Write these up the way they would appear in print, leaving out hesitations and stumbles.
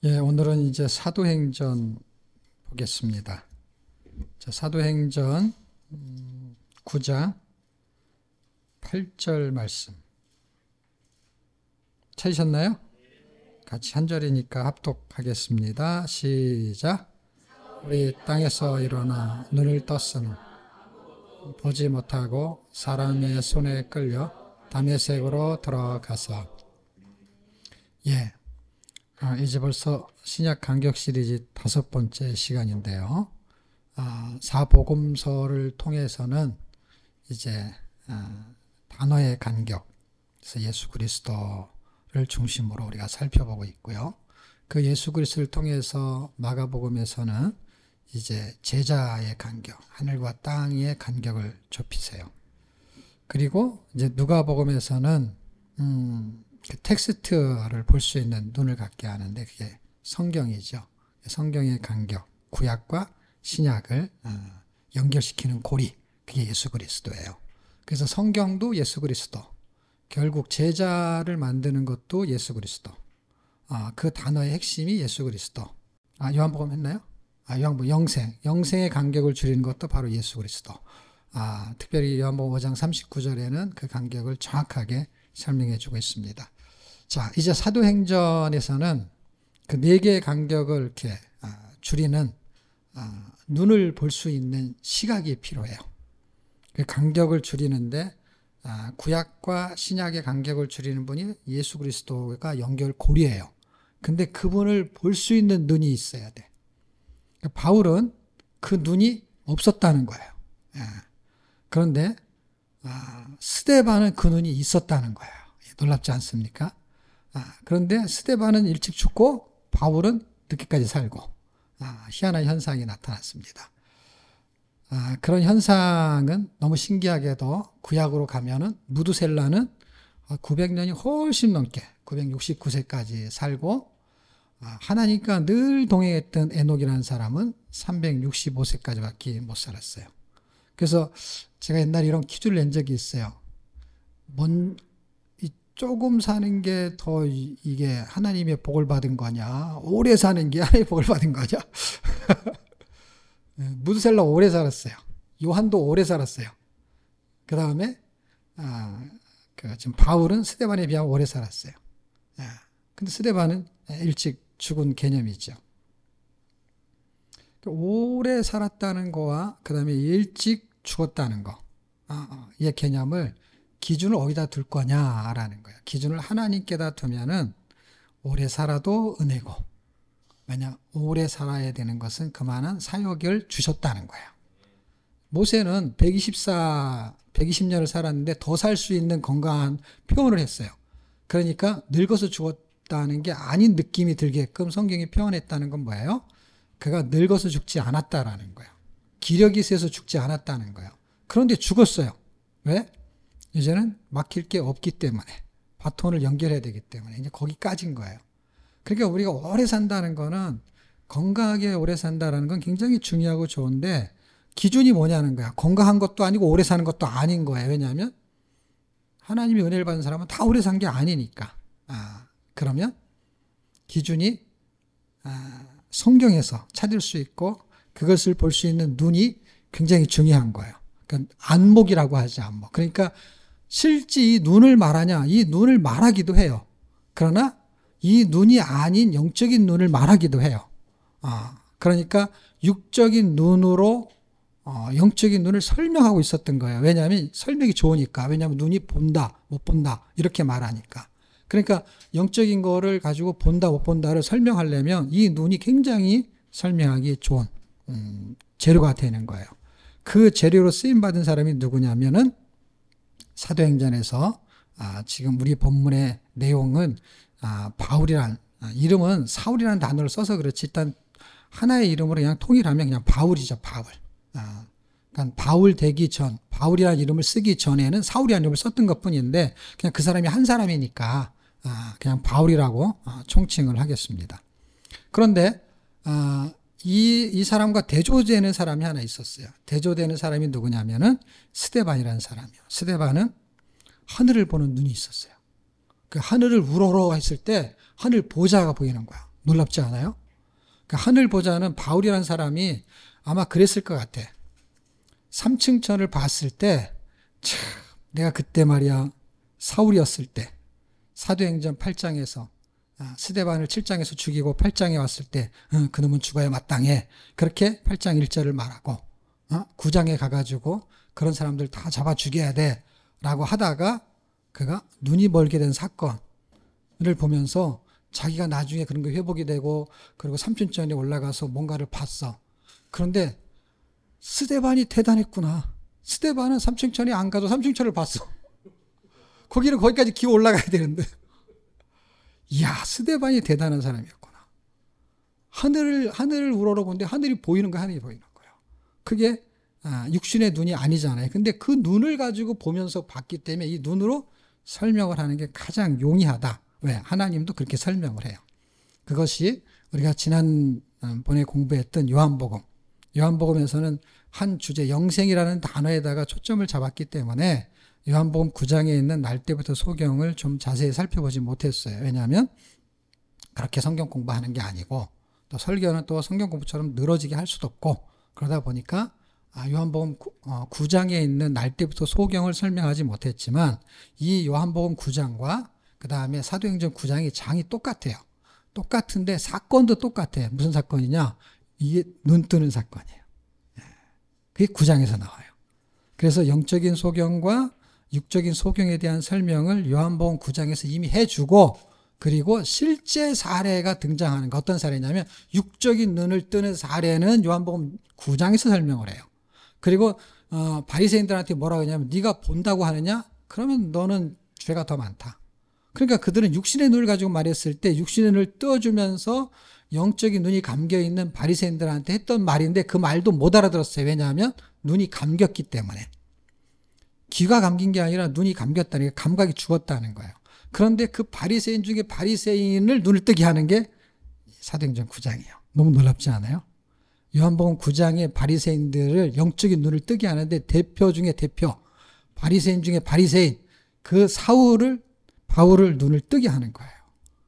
예, 오늘은 이제 사도행전 보겠습니다. 자, 사도행전 9장 8절 말씀. 찾으셨나요? 같이 한 절이니까 합독하겠습니다. 시작. 우리 땅에서 일어나 눈을 떴으나 보지 못하고 사람의 손에 끌려 다메섹으로 들어가서. 예, 이제 벌써 신약 간격 시리즈 5번째 시간인데요. 사복음서를 통해서는 이제 단어의 간격, 그래서 예수 그리스도를 중심으로 우리가 살펴보고 있고요. 그 예수 그리스도를 통해서 마가복음에서는 이제 제자의 간격, 하늘과 땅의 간격을 좁히세요. 그리고 이제 누가복음에서는 그 텍스트를 볼 수 있는 눈을 갖게 하는데 그게 성경이죠. 성경의 간격, 구약과 신약을 연결시키는 고리, 그게 예수 그리스도예요. 그래서 성경도 예수 그리스도, 결국 제자를 만드는 것도 예수 그리스도. 그 단어의 핵심이 예수 그리스도. 요한복음 했나요? 요한복음 영생의 간격을 줄이는 것도 바로 예수 그리스도. 특별히 요한복음 5장 39절에는 그 간격을 정확하게 설명해 주고 있습니다. 자, 이제 사도행전에서는 그 4개의 간격을 이렇게 줄이는 눈을 볼 수 있는 시각이 필요해요. 그 간격을 줄이는데 구약과 신약의 간격을 줄이는 분이 예수 그리스도가 연결고리예요. 근데 그분을 볼 수 있는 눈이 있어야 돼. 바울은 그 눈이 없었다는 거예요. 그런데 스데반은 그 눈이 있었다는 거예요. 놀랍지 않습니까? 그런데 스데반은 일찍 죽고 바울은 늦게까지 살고 희한한 현상이 나타났습니다. 그런 현상은 너무 신기하게도 구약으로 가면은 무두셀라는 900년이 훨씬 넘게 969세까지 살고 하나님과 늘 동행했던 에녹이라는 사람은 365세까지밖에 못 살았어요. 그래서 제가 옛날에 이런 퀴즈를 낸 적이 있어요. 조금 사는 게 더 이게 하나님의 복을 받은 거냐, 오래 사는 게 하나님의 복을 받은 거냐. 무드셀라 오래 살았어요. 요한도 오래 살았어요. 그 다음에 지금 바울은 스데반에 비하면 오래 살았어요. 근데 스데반은 일찍 죽은 개념이죠. 오래 살았다는 거와 그 다음에 일찍 죽었다는 거, 이 개념을 기준을 어디다 둘 거냐라는 거예요. 기준을 하나님께다 두면은 오래 살아도 은혜고, 왜냐 오래 살아야 되는 것은 그만한 사역을 주셨다는 거예요. 모세는 120년을 살았는데 더 살 수 있는 건강한 표현을 했어요. 그러니까 늙어서 죽었다는 게 아닌 느낌이 들게끔 성경이 표현했다는 건 뭐예요? 그가 늙어서 죽지 않았다라는 거예요. 기력이 세서 죽지 않았다는 거예요. 그런데 죽었어요. 왜? 이제는 막힐 게 없기 때문에, 바톤을 연결해야 되기 때문에 이제 거기까지인 거예요. 그러니까 우리가 오래 산다는 거는, 건강하게 오래 산다는 건 굉장히 중요하고 좋은데 기준이 뭐냐는 거야. 건강한 것도 아니고 오래 사는 것도 아닌 거예요. 왜냐하면 하나님이 은혜를 받은 사람은 다 오래 산 게 아니니까. 그러면 기준이 성경에서 찾을 수 있고 그것을 볼 수 있는 눈이 굉장히 중요한 거예요. 그러니까 안목이라고 하지, 안목. 그러니까 실제 이 눈을 말하냐, 이 눈을 말하기도 해요. 그러나 이 눈이 아닌 영적인 눈을 말하기도 해요. 그러니까 육적인 눈으로 영적인 눈을 설명하고 있었던 거예요. 왜냐하면 설명이 좋으니까. 왜냐하면 눈이 본다, 못 본다 이렇게 말하니까. 그러니까 영적인 거를 가지고 본다, 못 본다를 설명하려면 이 눈이 굉장히 설명하기 좋은 재료가 되는 거예요. 그 재료로 쓰임받은 사람이 누구냐면은 사도행전에서 지금 우리 본문의 내용은 바울이란, 이름은 사울이라는 단어를 써서 그렇지 일단 하나의 이름으로 그냥 통일하면 그냥 바울이죠. 바울. 그러니까 바울 되기 전, 바울이라는 이름을 쓰기 전에는 사울이라는 이름을 썼던 것 뿐인데 그냥 그 사람이 한 사람이니까 그냥 바울이라고 총칭을 하겠습니다. 그런데 이 사람과 대조되는 사람이 하나 있었어요. 대조되는 사람이 누구냐면은 스데반이라는 사람이요. 스데반은 하늘을 보는 눈이 있었어요. 그 하늘을 우러러 했을 때 하늘 보좌가 보이는 거야. 놀랍지 않아요? 그러니까 하늘 보자는 바울이라는 사람이 아마 그랬을 것 같아. 3층 천을 봤을 때, 참, 내가 그때 말이야, 사울이었을 때, 사도행전 8장에서, 스데반을 7장에서 죽이고 8장에 왔을 때, 그놈은 죽어야 마땅해. 그렇게 8장 1절을 말하고, 9장에 가가지고 그런 사람들 다 잡아 죽여야 돼. 라고 하다가 그가 눈이 멀게 된 사건을 보면서 자기가 나중에 그런 거 회복이 되고 그리고 삼층천에 올라가서 뭔가를 봤어. 그런데 스데반이 대단했구나. 스데반은 삼층천에 안 가도 삼층천을 봤어. 거기까지 기어 올라가야 되는데. 이야, 스데반이 대단한 사람이었구나. 하늘을 우러러보는데 하늘이 보이는 거야, 하늘이 보이는 거예요. 그게 육신의 눈이 아니잖아요. 근데 그 눈을 가지고 보면서 봤기 때문에 이 눈으로 설명을 하는 게 가장 용이하다. 왜? 하나님도 그렇게 설명을 해요. 그것이 우리가 지난번에 공부했던 요한복음. 요한복음에서는 한 주제, 영생이라는 단어에다가 초점을 잡았기 때문에 요한복음 9장에 있는 날 때부터 소경을 좀 자세히 살펴보지 못했어요. 왜냐하면 그렇게 성경 공부하는 게 아니고 또 설교는 또 성경 공부처럼 늘어지게 할 수도 없고 그러다 보니까 요한복음 9장에 있는 날 때부터 소경을 설명하지 못했지만 이 요한복음 9장과 그 다음에 사도행전 9장이 장이 똑같아요. 똑같은데 사건도 똑같아요. 무슨 사건이냐? 이게 눈 뜨는 사건이에요. 그게 9장에서 나와요. 그래서 영적인 소경과 육적인 소경에 대한 설명을 요한복음 9장에서 이미 해주고 그리고 실제 사례가 등장하는 거. 어떤 사례냐면 육적인 눈을 뜨는 사례는 요한복음 9장에서 설명을 해요. 그리고 바리새인들한테 뭐라고 하냐면 네가 본다고 하느냐? 그러면 너는 죄가 더 많다. 그러니까 그들은 육신의 눈을 가지고 말했을 때 육신의 눈을 떠주면서 영적인 눈이 감겨있는 바리새인들한테 했던 말인데 그 말도 못 알아들었어요. 왜냐하면 눈이 감겼기 때문에. 귀가 감긴 게 아니라 눈이 감겼다는 게 감각이 죽었다는 거예요. 그런데 그 바리새인 중에 바리새인을 눈을 뜨게 하는 게 사도행전 9장이에요. 너무 놀랍지 않아요? 요한복음 9장의 바리새인들을 영적인 눈을 뜨게 하는데 대표 중에 대표, 바리새인 중에 바리새인, 그 바울을 눈을 뜨게 하는 거예요.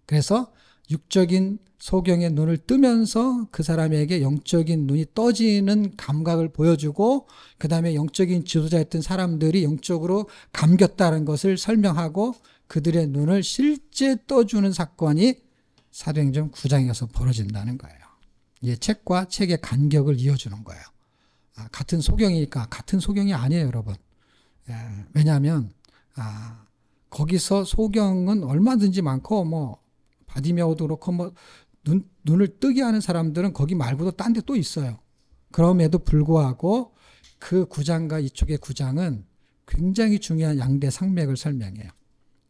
그래서 육적인 소경의 눈을 뜨면서 그 사람에게 영적인 눈이 떠지는 감각을 보여주고 그 다음에 영적인 지도자였던 사람들이 영적으로 감겼다는 것을 설명하고 그들의 눈을 실제 떠주는 사건이 사도행전 9장에서 벌어진다는 거예요. 이게 책과 책의 간격을 이어주는 거예요. 같은 소경이니까 같은 소경이 아니에요, 여러분. 왜냐하면 거기서 소경은 얼마든지 많고 바디메오도 그렇고 눈을 뜨게 하는 사람들은 거기 말고도 딴 데 또 있어요. 그럼에도 불구하고 그 9장과 이쪽의 9장은 굉장히 중요한 양대 상맥을 설명해요.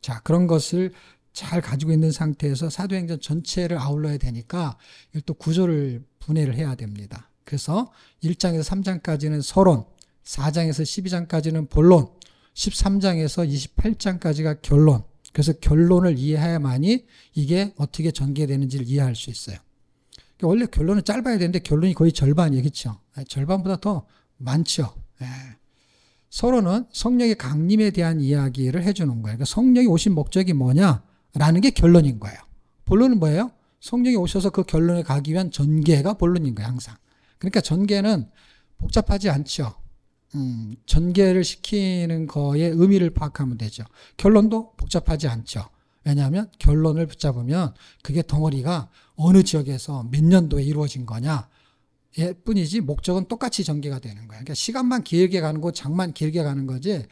자, 그런 것을 잘 가지고 있는 상태에서 사도행전 전체를 아울러야 되니까 또 구조를 분해를 해야 됩니다. 그래서 1장에서 3장까지는 서론, 4장에서 12장까지는 본론, 13장에서 28장까지가 결론. 그래서 결론을 이해해야만이 이게 어떻게 전개되는지를 이해할 수 있어요. 원래 결론은 짧아야 되는데 결론이 거의 절반이에요. 그렇죠? 절반보다 더 많죠. 서론은 성령의 강림에 대한 이야기를 해주는 거예요. 그러니까 성령이 오신 목적이 뭐냐라는 게 결론인 거예요. 본론은 뭐예요? 성령이 오셔서 그 결론에 가기 위한 전개가 본론인 거예요. 항상. 그러니까 전개는 복잡하지 않죠. 전개를 시키는 거에 의미를 파악하면 되죠. 결론도 복잡하지 않죠. 왜냐하면 결론을 붙잡으면 그게 덩어리가 어느 지역에서 몇 년도에 이루어진 거냐 뿐이지 목적은 똑같이 전개가 되는 거예요. 그러니까 시간만 길게 가는 거, 장만 길게 가는 거지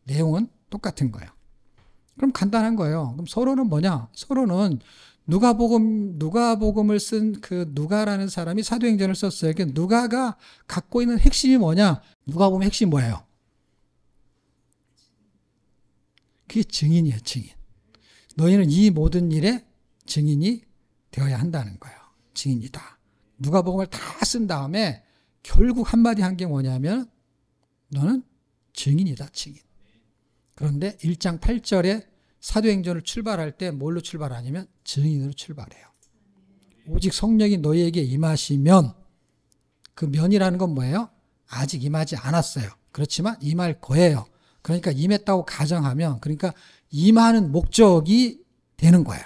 내용은 똑같은 거예요. 그럼 간단한 거예요. 그럼 서론은 뭐냐? 서론은 누가복음을 쓴 그 누가라는 사람이 사도행전을 썼어요. 그러니까 누가가 갖고 있는 핵심이 뭐냐? 누가복음 핵심이 뭐예요? 그게 증인이에요, 증인. 너희는 이 모든 일에 증인이 되어야 한다는 거예요. 증인이다. 누가복음을 다 쓴 다음에 결국 한마디 한 게 뭐냐면 너는 증인이다, 증인. 그런데 1장 8절에 사도행전을 출발할 때 뭘로 출발하냐면 증인으로 출발해요. 오직 성령이 너희에게 임하시면 그 면이라는 건 뭐예요? 아직 임하지 않았어요. 그렇지만 임할 거예요. 그러니까 임했다고 가정하면 그러니까 임하는 목적이 되는 거예요.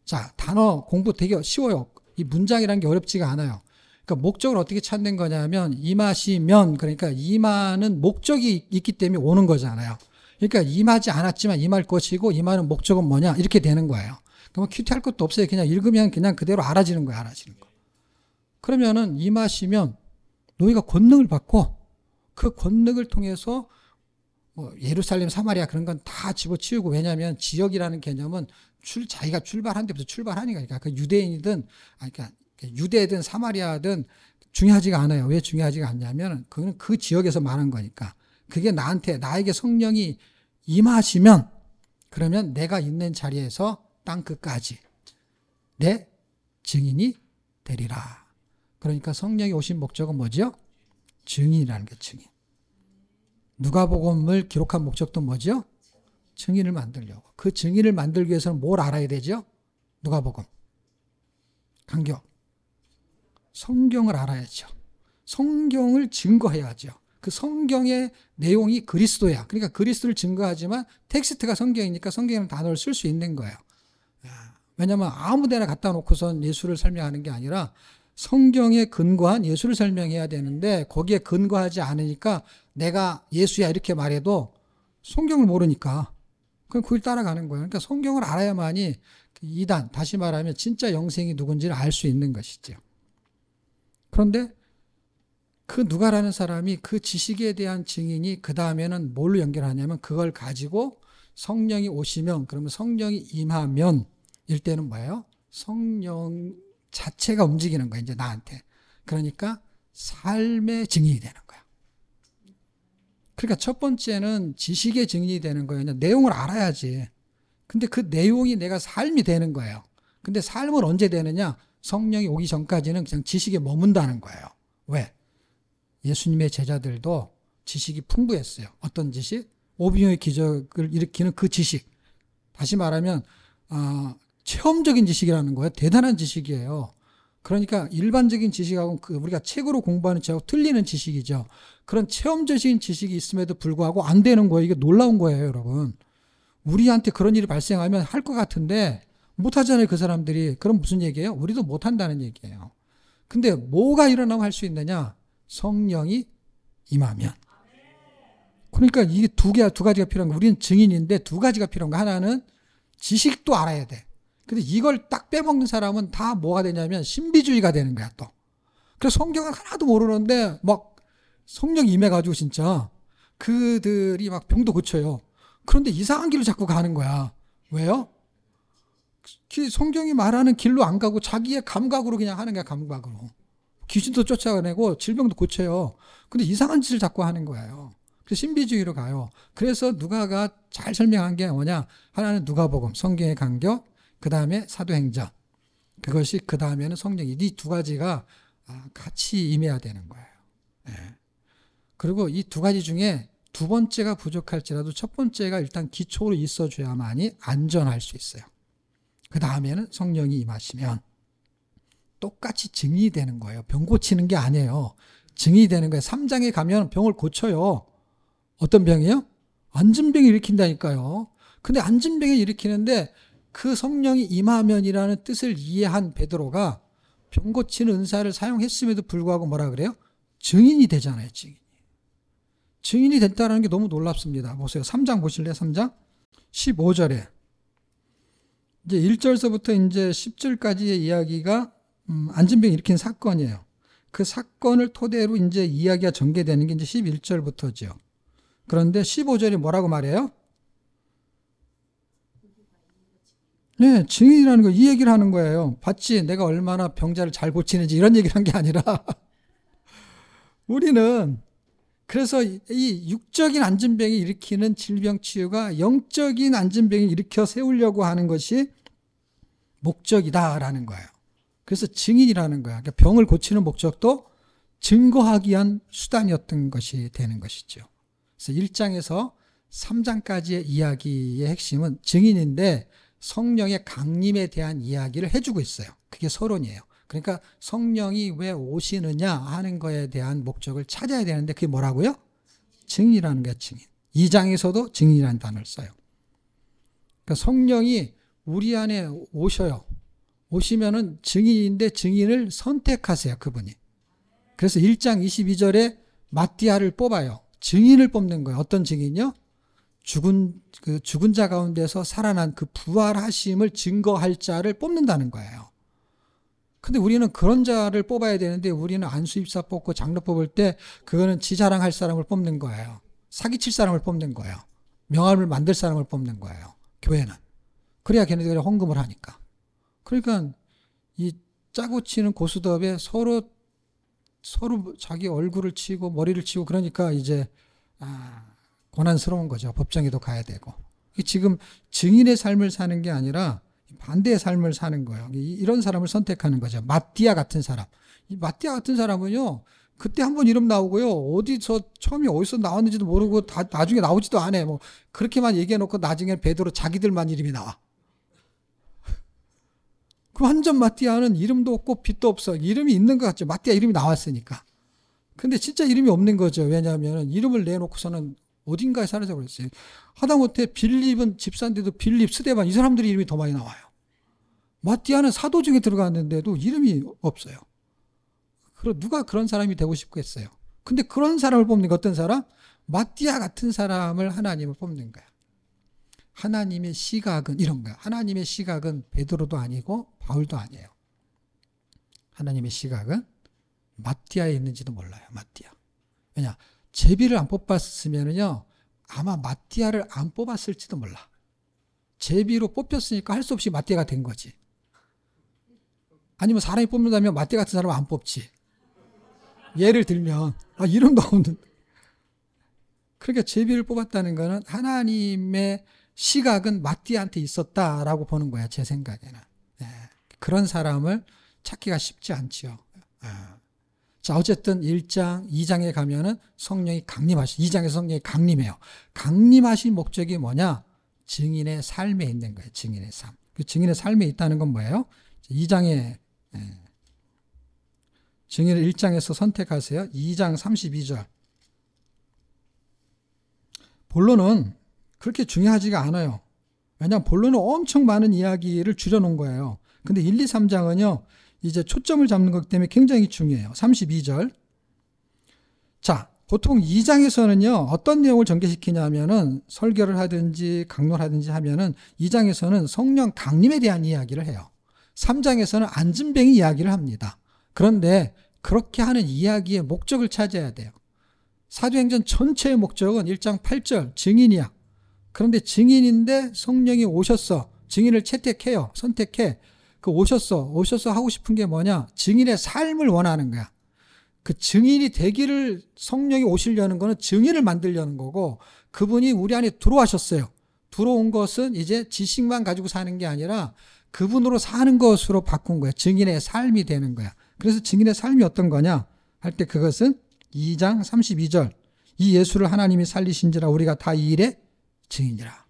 자, 단어 공부 되게 쉬워요. 이 문장이라는 게 어렵지가 않아요. 그러니까 목적을 어떻게 찾는 거냐면 임하시면, 그러니까 임하는 목적이 있기 때문에 오는 거잖아요. 그러니까 임하지 않았지만 임할 것이고 임하는 목적은 뭐냐 이렇게 되는 거예요. 그러면 큐티할 것도 없어요. 그냥 읽으면 그냥 그대로 알아지는 거예요. 알아지는 거. 그러면은 임하시면 너희가 권능을 받고 그 권능을 통해서 뭐 예루살렘, 사마리아 그런 건 다 집어치우고, 왜냐하면 지역이라는 개념은 자기가 출발한 데부터 출발하니까. 그러니까 그 유대인이든, 그러니까 유대든 사마리아든 중요하지가 않아요. 왜 중요하지가 않냐면 그건 그 지역에서 말한 거니까. 그게 나에게 성령이 임하시면 그러면 내가 있는 자리에서 땅 끝까지 내 증인이 되리라. 그러니까 성령이 오신 목적은 뭐죠? 증인이라는 게 증인. 누가복음을 기록한 목적도 뭐죠? 증인을 만들려고. 그 증인을 만들기 위해서는 뭘 알아야 되죠? 누가복음. 간격. 성경을 알아야죠. 성경을 증거해야죠. 그 성경의 내용이 그리스도야. 그러니까 그리스도를 증거하지만 텍스트가 성경이니까 성경의 단어를 쓸 수 있는 거예요. 왜냐하면 아무 데나 갖다 놓고선 예수를 설명하는 게 아니라 성경에 근거한 예수를 설명해야 되는데 거기에 근거하지 않으니까 내가 예수야 이렇게 말해도 성경을 모르니까 그럼 그걸 따라가는 거예요. 그러니까 성경을 알아야만이 이단, 다시 말하면 진짜 영생이 누군지를 알 수 있는 것이죠. 그런데 그 누가라는 사람이 그 지식에 대한 증인이 그 다음에는 뭘로 연결하냐면 그걸 가지고 성령이 오시면, 그러면 성령이 임하면 일 때는 뭐예요? 성령 자체가 움직이는 거예요. 이제 나한테. 그러니까 삶의 증인이 되는 거야. 그러니까 첫 번째는 지식의 증인이 되는 거예요. 내용을 알아야지. 근데 그 내용이 내가 삶이 되는 거예요. 근데 삶은 언제 되느냐? 성령이 오기 전까지는 그냥 지식에 머문다는 거예요. 왜? 예수님의 제자들도 지식이 풍부했어요. 어떤 지식? 오병이어의 기적을 일으키는 그 지식. 다시 말하면 체험적인 지식이라는 거예요. 대단한 지식이에요. 그러니까 일반적인 지식하고 우리가 책으로 공부하는 지식하고 틀리는 지식이죠. 그런 체험적인 지식이 있음에도 불구하고 안 되는 거예요. 이게 놀라운 거예요, 여러분. 우리한테 그런 일이 발생하면 할 것 같은데 못하잖아요, 그 사람들이. 그럼 무슨 얘기예요? 우리도 못한다는 얘기예요. 근데 뭐가 일어나면 할 수 있느냐? 성령이 임하면. 그러니까 이게 두 가지가 필요한 거예요. 우리는 증인인데 두 가지가 필요한 거예요. 하나는 지식도 알아야 돼. 근데 이걸 딱 빼먹는 사람은 다 뭐가 되냐면 신비주의가 되는 거야, 또. 그래서 성경을 하나도 모르는데 막 성령이 임해가지고 진짜 그들이 막 병도 고쳐요. 그런데 이상한 길로 자꾸 가는 거야. 왜요? 성경이 말하는 길로 안 가고 자기의 감각으로 그냥 하는 거야, 감각으로. 귀신도 쫓아내고 질병도 고쳐요. 근데 이상한 짓을 자꾸 하는 거예요. 그래서 신비주의로 가요. 그래서 누가가 잘 설명한 게 뭐냐? 하나는 누가복음, 성경의 간격, 그 다음에 사도행전. 그것이 그 다음에는 성령이. 이 두 가지가 같이 임해야 되는 거예요. 네. 그리고 이 두 가지 중에 두 번째가 부족할지라도 첫 번째가 일단 기초로 있어줘야만이 안전할 수 있어요. 그 다음에는 성령이 임하시면 똑같이 증인이 되는 거예요. 병 고치는 게 아니에요. 증인이 되는 거예요. 3장에 가면 병을 고쳐요. 어떤 병이요? 안진병을 일으킨다니까요. 근데 안진병을 일으키는데 그 성령이 임하면이라는 뜻을 이해한 베드로가 병 고치는 은사를 사용했음에도 불구하고 뭐라 그래요? 증인이 되잖아요. 증인이 됐다는 게 너무 놀랍습니다. 보세요. 3장 보실래요? 3장 15절에 이제 1절서부터 이제 10절까지의 이야기가 안진병 일으킨 사건이에요. 그 사건을 토대로 이제 이야기가 전개되는 게 이제 11절부터죠. 그런데 15절이 뭐라고 말해요? 네, 증인이라는 거, 이 얘기를 하는 거예요. 봤지? 내가 얼마나 병자를 잘 고치는지 이런 얘기를 한 게 아니라 우리는 그래서 이 육적인 안진병이 일으키는 질병 치유가 영적인 안진병이 일으켜 세우려고 하는 것이 목적이다라는 거예요. 그래서 증인이라는 거야. 그러니까 병을 고치는 목적도 증거하기 위한 수단이었던 것이 되는 것이죠. 그래서 1장에서 3장까지의 이야기의 핵심은 증인인데 성령의 강림에 대한 이야기를 해주고 있어요. 그게 서론이에요. 그러니까 성령이 왜 오시느냐 하는 거에 대한 목적을 찾아야 되는데 그게 뭐라고요? 증인이라는 게 증인. 2장에서도 증인이라는 단어를 써요. 그러니까 성령이 우리 안에 오셔요. 오시면은 증인인데 증인을 선택하세요, 그분이. 그래서 1장 22절에 마띠아를 뽑아요. 증인을 뽑는 거예요. 어떤 증인이요? 죽은 자 가운데서 살아난 그 부활하심을 증거할 자를 뽑는다는 거예요. 근데 우리는 그런 자를 뽑아야 되는데 우리는 안수입사 뽑고 장로 뽑을 때 그거는 지 자랑할 사람을 뽑는 거예요. 사기칠 사람을 뽑는 거예요. 명함을 만들 사람을 뽑는 거예요. 교회는. 그래야 걔네들이 헌금을 하니까. 그러니까 이 짜고 치는 고스톱에 서로 자기 얼굴을 치고 머리를 치고 그러니까 이제 고난스러운 거죠. 법정에도 가야 되고. 지금 증인의 삶을 사는 게 아니라 반대의 삶을 사는 거예요. 이런 사람을 선택하는 거죠. 마띠아 같은 사람. 이 마띠아 같은 사람은요, 그때 한번 이름 나오고요, 어디서 처음에 어디서 나왔는지도 모르고 나중에 나오지도 않아. 뭐 그렇게만 얘기해놓고 나중에 베드로 자기들만 이름이 나와. 그 완전 마띠아는 이름도 없고 빚도 없어. 이름이 있는 것 같죠. 마띠아 이름이 나왔으니까. 근데 진짜 이름이 없는 거죠. 왜냐하면 이름을 내놓고서는 어딘가에 사라져버렸어요. 하다못해 빌립은 집사인데도 빌립, 스데반 이 사람들이 이름이 더 많이 나와요. 마띠아는 사도 중에 들어갔는데도 이름이 없어요. 누가 그런 사람이 되고 싶겠어요. 근데 그런 사람을 뽑는 게 어떤 사람? 마띠아 같은 사람을 하나님을 뽑는 거야. 하나님의 시각은 이런 거야. 하나님의 시각은 베드로도 아니고 바울도 아니에요. 하나님의 시각은 마띠아에 있는지도 몰라요. 마띠아. 왜냐? 제비를 안 뽑았으면요, 아마 마띠아를 안 뽑았을지도 몰라. 제비로 뽑혔으니까 할 수 없이 마띠아가 된 거지. 아니면 사람이 뽑는다면 마띠아 같은 사람은 안 뽑지. 예를 들면 이름도 없는. 그러니까 제비를 뽑았다는 것은 하나님의 시각은 마띠아한테 있었다라고 보는 거야. 제 생각에는. 그런 사람을 찾기가 쉽지 않지요. 자, 어쨌든 1장, 2장에 가면은 성령이 2장에서 성령이 강림해요. 강림하신 목적이 뭐냐? 증인의 삶에 있는 거예요. 증인의 삶. 그 증인의 삶에 있다는 건 뭐예요? 2장에 증인을 1장에서 선택하세요. 2장 32절. 본론은 그렇게 중요하지가 않아요. 왜냐하면 본론은 엄청 많은 이야기를 줄여놓은 거예요. 근데 1, 2, 3장은요, 이제 초점을 잡는 것 때문에 굉장히 중요해요. 32절. 자, 보통 2장에서는요, 어떤 내용을 전개시키냐면은 설교를 하든지 강론을 하든지 하면은 2장에서는 성령 강림에 대한 이야기를 해요. 3장에서는 안진뱅이 이야기를 합니다. 그런데 그렇게 하는 이야기의 목적을 찾아야 돼요. 사도행전 전체의 목적은 1장 8절 증인이야. 그런데 증인인데 성령이 오셨어. 증인을 채택해요. 선택해. 그 오셨어 하고 싶은 게 뭐냐? 증인의 삶을 원하는 거야. 그 증인이 되기를 성령이 오시려는 거는 증인을 만들려는 거고, 그분이 우리 안에 들어와셨어요. 들어온 것은 이제 지식만 가지고 사는 게 아니라 그분으로 사는 것으로 바꾼 거야. 증인의 삶이 되는 거야. 그래서 증인의 삶이 어떤 거냐 할 때 그것은 2장 32절. 이 예수를 하나님이 살리신지라 우리가 다 이 일의 증인이라.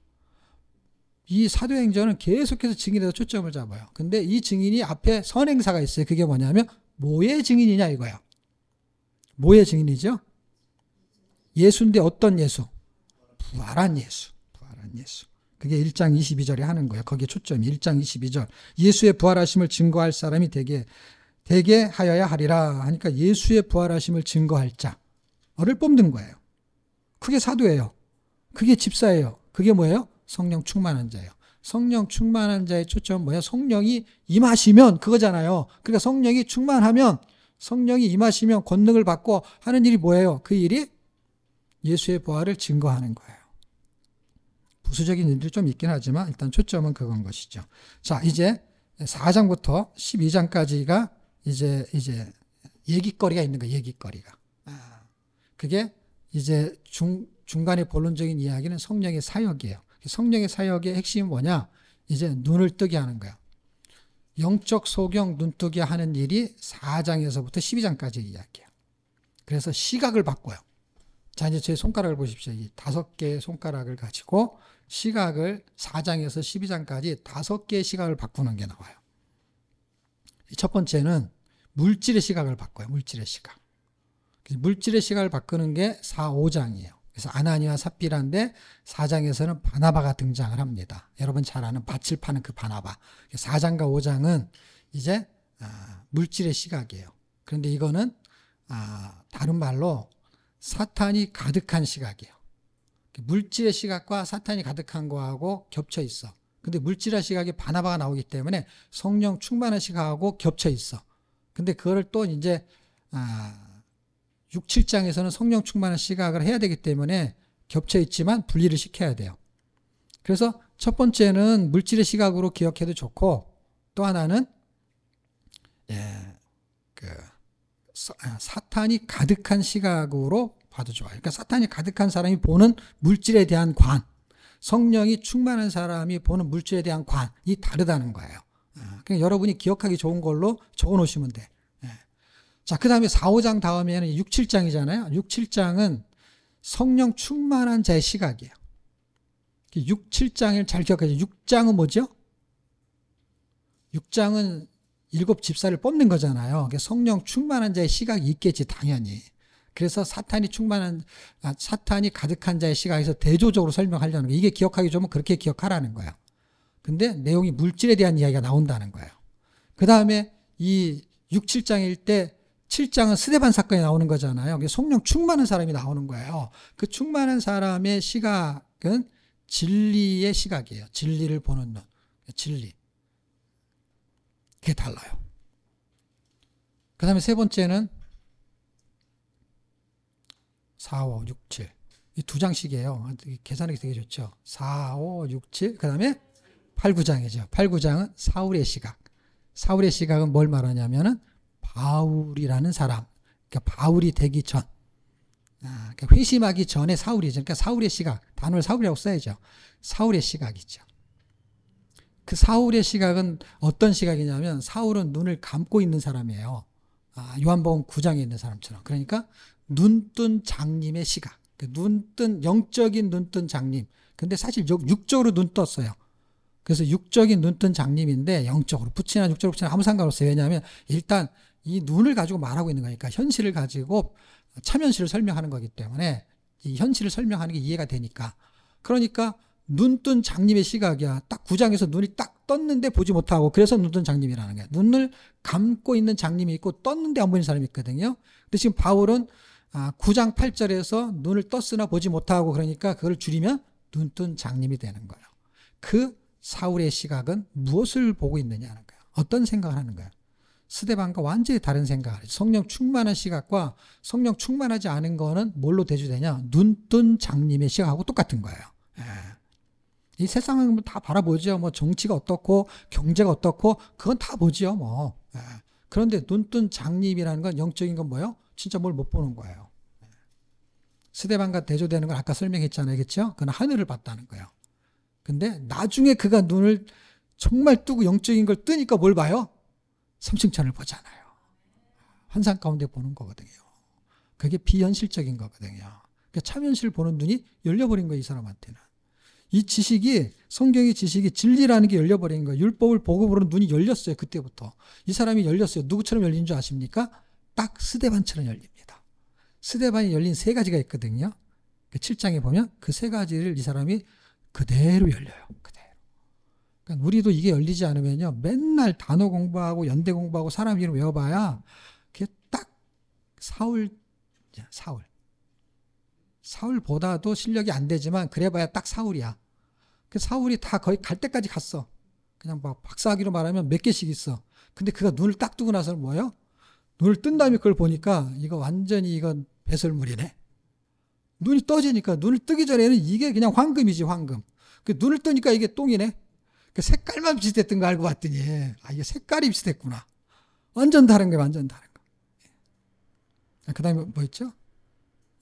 이 사도행전은 계속해서 증인에서 초점을 잡아요. 근데 이 증인이 앞에 선행사가 있어요. 그게 뭐냐면 뭐의 증인이냐 이거야. 뭐의 증인이죠? 예수인데 어떤 예수? 부활한 예수. 부활한 예수. 그게 1장 22절에 하는 거예요. 거기에 초점이 1장 22절. 예수의 부활하심을 증거할 사람이 되게 하여야 하리라 하니까 예수의 부활하심을 증거할 자를 뽑는 거예요. 그게 사도예요. 그게 집사예요. 그게 뭐예요? 성령 충만한 자예요. 성령 충만한 자의 초점은 뭐야? 성령이 임하시면 그거잖아요. 그러니까 성령이 충만하면, 성령이 임하시면 권능을 받고 하는 일이 뭐예요? 그 일이 예수의 부활을 증거하는 거예요. 부수적인 일들이 좀 있긴 하지만 일단 초점은 그건 것이죠. 자, 이제 4장부터 12장까지가 이제 얘기거리가 있는 거예요. 얘기거리가. 그게 이제 중간에 본론적인 이야기는 성령의 사역이에요. 성령의 사역의 핵심이 뭐냐? 이제 눈을 뜨게 하는 거야. 영적 소경 눈뜨게 하는 일이 4장에서부터 12장까지 이야기예요. 그래서 시각을 바꿔요. 자, 이제 제 손가락을 보십시오. 이 5개의 손가락을 가지고 시각을 4장에서 12장까지 5개의 시각을 바꾸는 게 나와요. 첫 번째는 물질의 시각을 바꿔요. 물질의 시각. 물질의 시각을 바꾸는 게 4, 5장이에요. 그래서 아나니와 삽비라인데 4장에서는 바나바가 등장을 합니다. 여러분 잘 아는 밭을 파는 그 바나바. 4장과 5장은 이제 물질의 시각이에요. 그런데 이거는 다른 말로 사탄이 가득한 시각이에요. 물질의 시각과 사탄이 가득한 거하고 겹쳐 있어. 근데 물질의 시각이 바나바가 나오기 때문에 성령 충만한 시각하고 겹쳐 있어. 근데 그거를 또 이제 6, 7장에서는 성령 충만한 시각을 해야 되기 때문에 겹쳐 있지만 분리를 시켜야 돼요. 그래서 첫 번째는 물질의 시각으로 기억해도 좋고, 또 하나는 사탄이 가득한 시각으로 봐도 좋아요. 그러니까 사탄이 가득한 사람이 보는 물질에 대한 관, 성령이 충만한 사람이 보는 물질에 대한 관이 다르다는 거예요. 그러니까 여러분이 기억하기 좋은 걸로 적어 놓으시면 돼. 자, 그 다음에 4, 5장 다음에는 6, 7장이잖아요. 6, 7장은 성령 충만한 자의 시각이에요. 6, 7장을 잘 기억하세요. 6장은 뭐죠? 6장은 7 집사를 뽑는 거잖아요. 성령 충만한 자의 시각이 있겠지, 당연히. 그래서 사탄이 가득한 자의 시각에서 대조적으로 설명하려는 거예요. 이게 기억하기 좋으면 그렇게 기억하라는 거예요. 근데 내용이 물질에 대한 이야기가 나온다는 거예요. 그 다음에 이 6, 7장일 때 7장은 스데반 사건이 나오는 거잖아요. 성령 충만한 사람이 나오는 거예요. 그 충만한 사람의 시각은 진리의 시각이에요. 진리를 보는 눈. 진리. 그게 달라요. 그 다음에 세 번째는 4, 5, 6, 7. 이 2장씩이에요. 계산하기 되게 좋죠. 4, 5, 6, 7. 그 다음에 8, 9장이죠. 8, 9장은 사울의 시각. 사울의 시각은 뭘 말하냐면은 바울이라는 사람. 그러니까 바울이 되기 전. 그러니까 회심하기 전에 사울이죠. 그러니까 사울의 시각. 단어를 사울이라고 써야죠. 사울의 시각이죠. 그 사울의 시각은 어떤 시각이냐면 사울은 눈을 감고 있는 사람이에요. 요한복음 9장에 있는 사람처럼. 그러니까 눈뜬 장님의 시각. 영적인 눈뜬 장님. 근데 사실 육적으로 눈 떴어요. 그래서 육적인 눈뜬 장님인데 영적으로 붙이나 육적으로 붙이나 아무 상관없어요. 왜냐하면 일단 이 눈을 가지고 말하고 있는 거니까 현실을 가지고 참현실을 설명하는 거기 때문에 이 현실을 설명하는 게 이해가 되니까. 그러니까 눈뜬 장님의 시각이야. 딱 9장에서 눈이 딱 떴는데 보지 못하고 그래서 눈뜬 장님이라는 거야. 눈을 감고 있는 장님이 있고 떴는데 안 보이는 사람이 있거든요. 근데 지금 바울은 9장 8절에서 눈을 떴으나 보지 못하고 그러니까 그걸 줄이면 눈뜬 장님이 되는 거예요. 그 사울의 시각은 무엇을 보고 있느냐는 거예요. 어떤 생각을 하는 거예요. 스데반과 완전히 다른 생각을 해요. 성령 충만한 시각과 성령 충만하지 않은 거는 뭘로 대조되냐? 눈뜬 장님의 시각하고 똑같은 거예요. 이 세상은 다 바라보죠. 뭐 정치가 어떻고 경제가 어떻고 그건 다 보죠. 뭐. 그런데 눈뜬 장님이라는 건 영적인 건 뭐예요? 진짜 뭘 못 보는 거예요. 스데반과 대조되는 건 아까 설명했잖아요. 그렇죠? 그건 하늘을 봤다는 거예요. 근데 나중에 그가 눈을 정말 뜨고 영적인 걸 뜨니까 뭘 봐요? 삼층천을 보잖아요. 환상 가운데 보는 거거든요. 그게 비현실적인 거거든요. 그러니까 참현실 보는 눈이 열려버린 거예요. 이 사람한테는. 이 지식이 성경의 지식이 진리라는 게 열려버린 거예요. 율법을 보고 보는 눈이 열렸어요. 그때부터. 이 사람이 열렸어요. 누구처럼 열린 줄 아십니까? 딱 스데반처럼 열립니다. 스데반이 열린 3가지가 있거든요. 7장에 보면 그 3가지를 이 사람이 그대로 열려요. 그대로. 그러니까 우리도 이게 열리지 않으면요. 맨날 단어 공부하고 연대 공부하고 사람 이름 외워봐야 그게 딱 사울보다도 실력이 안 되지만 그래봐야 딱 사울이야. 그 사울이 다 거의 갈 때까지 갔어. 그냥 막 박사학위로 말하면 몇 개씩 있어. 근데 그가 눈을 딱 뜨고 나서는 뭐예요? 눈을 뜬 다음에 그걸 보니까 이거 완전히 이건 배설물이네. 눈이 떠지니까 눈을 뜨기 전에는 이게 그냥 황금이지 황금. 그 눈을 뜨니까 이게 똥이네. 그 색깔만 비슷했던 거 알고 봤더니 이게 색깔이 비슷했구나. 완전 다른 거야. 완전 다른 거. 그 다음에 뭐 있죠?